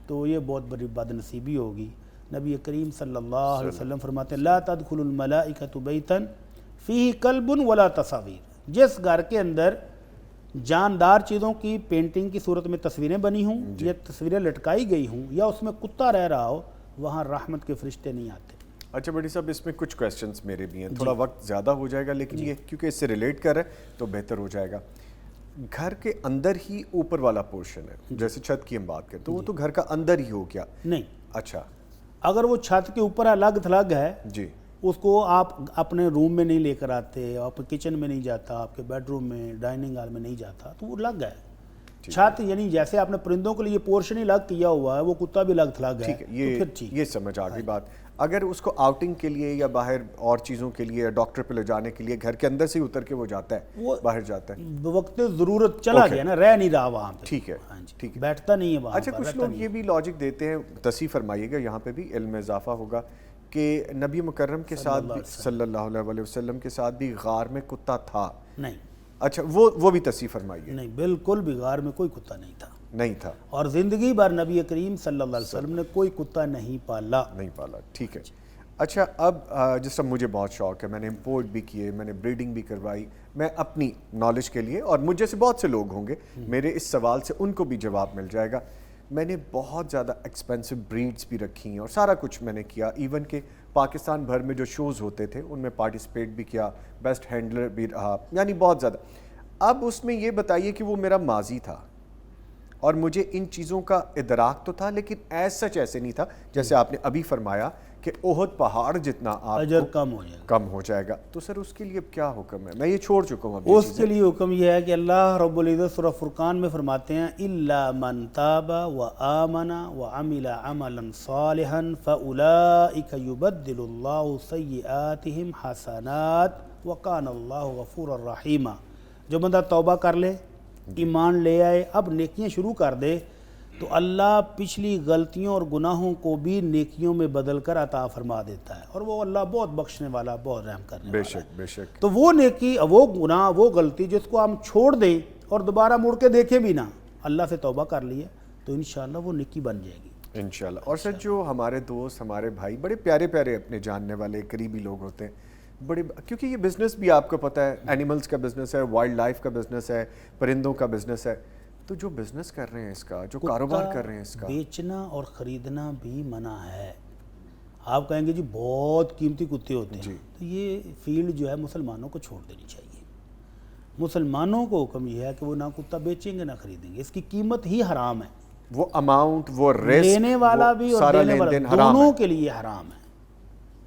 تو یہ بہت بڑی بد نصیبی ہوگی۔ نبی کریم صلی اللہ علیہ وسلم فرماتے ہیں لا تدخل الملائکۃ بیتا فیہ کلب ولا تصاویر، جس گھر کے اندر جاندار چیزوں کی پینٹنگ کی صورت میں تصویریں بنی ہوں یا تصویریں لٹکائی گئی ہوں یا اس میں کتا رہ رہا ہو، وہاں رحمت کے فرشتے نہیں آتے۔ اچھا بڑی صاحب، اس میں کچھ کویسچنس میرے بھی ہیں، تھوڑا وقت زیادہ ہو جائے گا لیکن یہ کیونکہ اس سے ریلیٹ کر رہا ہے تو بہتر ہو جائے گا۔ گھر کے اندر ہی اوپر والا پورشن ہے، جیسے چھت کی ہم بات کریں تو وہ تو گھر کا اندر ہی ہو گیا۔ نہیں، اچھا اگر وہ چھت کے اوپر الگ تھلگ ہے، جی اس کو آپ اپنے روم میں نہیں لے کر آتے، آپ کچن میں نہیں جاتا، آپ کے بیڈ روم میں، ڈائننگ ہال میں نہیں جاتا، تو وہ الگ ہے۔ چھت یعنی جیسے آپ نے پرندوں کے لیے پورشن ہی الگ کیا ہوا ہے، وہ کتا بھی الگ تھلگ ہے، ٹھیک ہے، تو پھر ٹھیک۔ یہ سمجھ آ گئی بات۔ اگر اس کو آؤٹنگ کے لیے یا باہر اور چیزوں کے لیے ڈاکٹر پہ لے جانے کے لیے گھر کے اندر سے ہی اتر کے وہ جاتا ہے، باہر جاتا ہے، وقت ضرورت چلا گیا نا، رہ نہیں رہا وہاں پہ، ٹھیک ہے ہاں جی، ٹھیک ہے۔ بیٹھتا نہیں ہے وہاں اچھا کچھ لوگ یہ بھی لاجک دیتے ہیں، تصحیح فرمائیے گا، یہاں پہ بھی علم میں اضافہ ہوگا، کہ نبی مکرم کے ساتھ بھی صلی اللہ علیہ وسلم کے ساتھ بھی غار میں کتا تھا۔ نہیں اچھا وہ بھی تصحیح فرمائیے۔ نہیں، بالکل بھی غار میں کوئی کتا نہیں تھا، نہیں تھا، اور زندگی بھر نبی کریم صلی اللہ علیہ وسلم نے کوئی کتا نہیں پالا۔ نہیں پالا، ٹھیک ہے۔ اچھا اب جس طرح مجھے بہت شوق ہے، میں نے امپورٹ بھی کیے، میں نے بریڈنگ بھی کروائی، میں اپنی نالج کے لیے، اور مجھ جیسے بہت سے لوگ ہوں گے میرے اس سوال سے ان کو بھی جواب مل جائے گا، میں نے بہت زیادہ ایکسپینسو بریڈز بھی رکھی ہیں اور سارا کچھ میں نے کیا، ایون کہ پاکستان بھر میں جو شوز ہوتے تھے ان میں پارٹیسپیٹ بھی کیا، بیسٹ ہینڈلر بھی رہا، یعنی بہت زیادہ۔ اب اس میں یہ بتائیے کہ وہ میرا ماضی تھا اور مجھے ان چیزوں کا ادراک تو تھا، لیکن ایز سچ ایسے نہیں تھا جیسے آپ نے ابھی فرمایا کہ احد پہاڑ جتنا آپ اجر کو کم ہو جائے گا۔ کم ہو جائے گا، تو سر اس کے لیے اب کیا حکم ہے؟ میں یہ چھوڑ چکا ہوں اب یہ اس چیزیں۔ کے لیے حکم یہ ہے کہ اللہ رب العزت سورہ فرقان میں فرماتے ہیں الا من تاب وآمن وعمل عملا صالحا فاولئک یبدل اللہ سیئاتہم حسنات وکان اللہ غفورا رحیما۔ جو بندہ توبہ کر لے، ایمان لے آئے، اب نیکیاں شروع کر دے، تو اللہ پچھلی غلطیوں اور گناہوں کو بھی نیکیوں میں بدل کر عطا فرما دیتا ہے، اور وہ اللہ بہت بخشنے والا، بہت رحم کرنے والا ہے۔ بے شک بے شک۔ تو وہ نیکی، وہ گناہ، وہ غلطی جس کو ہم چھوڑ دیں اور دوبارہ مڑ کے دیکھیں بھی نہ، اللہ سے توبہ کر لیے تو انشاءاللہ وہ نیکی بن جائے گی انشاءاللہ۔ اور سر جو ہمارے دوست، ہمارے بھائی، بڑے پیارے پیارے اپنے جاننے والے قریبی لوگ ہوتے ہیں، بڑے، کیونکہ یہ بزنس بھی آپ کو پتہ ہے، اینیملز کا بزنس ہے، وائلڈ لائف کا بزنس ہے، پرندوں کا بزنس ہے، تو جو بزنس کر رہے ہیں اس کا، جو کاروبار کر رہے ہیں اس کا، بیچنا اور خریدنا بھی منع ہے۔ آپ کہیں گے جی بہت قیمتی کتے ہوتے ہیں، تو یہ فیلڈ جو ہے مسلمانوں کو چھوڑ دینی چاہیے۔ مسلمانوں کو حکم یہ ہے کہ وہ نہ کتا بیچیں گے نہ خریدیں گے، اس کی قیمت ہی حرام ہے، وہ اماؤنٹ، وہ رسک، لینے والا بھی اور سارا دینے لین والا دین حرام دونوں ہے۔ کے لیے حرام ہے۔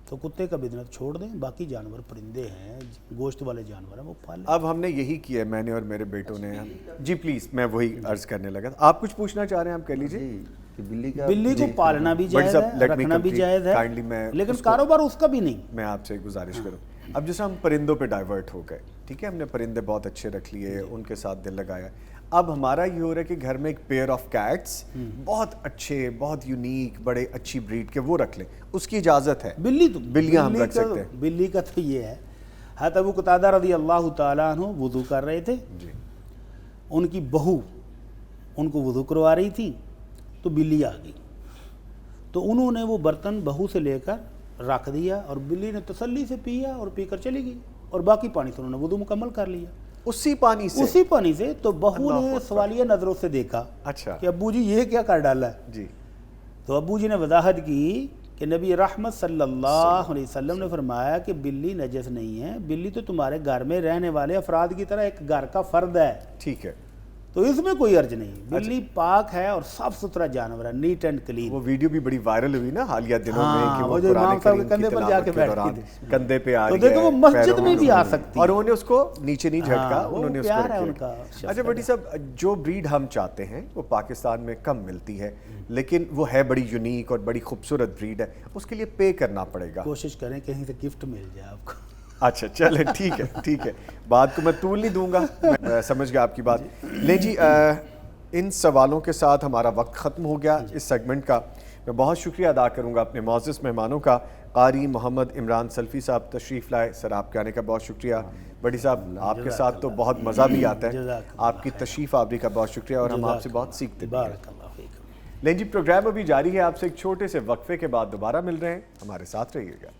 تو کتے کا بزنس چھوڑ دیں، باقی جانور پرندے ہیں، گوشت والے جانور ہیں، وہ پالیں۔ اب ہم نے یہی کیا ہے، میں نے اور میرے بیٹوں نے۔ جی پلیز، میں وہی عرض کرنے لگا تھا، آپ کچھ پوچھنا چاہ رہے ہیں؟ آپ کہہ لیجیے۔ بلی کو پالنا بھی جائز ہے، رکھنا بھی جائز ہے، لیکن کاروبار اس کا بھی نہیں۔ میں آپ سے گزارش کروں، اب جیسے ہم پرندوں پہ ڈائیورٹ ہو گئے، ٹھیک ہے، ہم نے پرندے بہت اچھے رکھ لیے، ان کے ساتھ دل لگایا، اب ہمارا یہ ہو رہا ہے کہ گھر میں ایک پیئر آف کیٹس بہت اچھے، بہت یونیک، بڑے اچھی بریڈ کے وہ رکھ لیں، اس کی اجازت ہے؟ بلیاں ہم رکھ سکتے ہیں؟ بلی کا تو یہ ہے، حضرت ابو قتادہ رضی اللہ تعالیٰ عنہ وضو کر رہے تھے، جی، ان کی بہو ان کو وضو کروا رہی تھی، تو بلی آ گئی، تو انہوں نے وہ برتن بہو سے لے کر رکھ دیا، اور بلی نے تسلی سے پیا اور پی کر چلی گئی، اور باقی پانی سے انہوں نے وضو مکمل کر لیا، اسی پانی سے؟ اسی پانی سے۔ تو بہو نے سوالیہ نظروں سے دیکھا اچھا کہ ابو جی یہ کیا کر ڈالا ہے؟ جی، تو ابو جی نے وضاحت کی کہ نبی رحمت صلی اللہ علیہ وسلم نے فرمایا کہ بلی نجس نہیں ہے، بلی تو تمہارے گھر میں رہنے والے افراد کی طرح ایک گھر کا فرد ہے، ٹھیک ہے، تو اس میں کوئی عرض نہیں. بلی پاک ہے اور صاف ستھرا جانور ہے, نیٹ اینڈ کلین. وہ ویڈیو بھی بڑی وائرل ہوئی نا حالیہ دنوں میں کہ وہ جو امام صاحب کے کندھے پر جا کے بیٹھ دوران کندھے پہ آ تو رہی ہے, دیکھو وہ مسجد میں بھی آ سکتی اور انہوں نے اس کو نیچے نہیں جھٹکا, انہوں نے اس پیار ہے ان کو کا. اچھا بٹی صاحب, جو بریڈ ہم چاہتے ہیں وہ پاکستان میں کم ملتی ہے, لیکن وہ ہے بڑی یونیک اور بڑی خوبصورت بریڈ ہے, اس کے لیے پے کرنا پڑے گا. کوشش کریں کہیں سے گفٹ مل جائے آپ کو. اچھا چلیں ٹھیک ہے, بات کو میں طول نہیں دوں گا, میں سمجھ گیا آپ کی بات. لیں جی, ان سوالوں کے ساتھ ہمارا وقت ختم ہو گیا اس سیگمنٹ کا. میں بہت شکریہ ادا کروں گا اپنے معزز مہمانوں کا. قاری محمد عمران سلفی صاحب تشریف لائے, سر آپ کے آنے کا بہت شکریہ. بڑی صاحب آپ کے ساتھ تو بہت مزہ بھی آتا ہے, آپ کی تشریف آوری کا بہت شکریہ, اور ہم آپ سے بہت سیکھتے ہیں. بارک اللہ فیکم. لیں جی, پروگرام ابھی جاری ہے, آپ سے ایک چھوٹے سے وقفے کے بعد دوبارہ مل رہے ہیں, ہمارے ساتھ رہیے گا.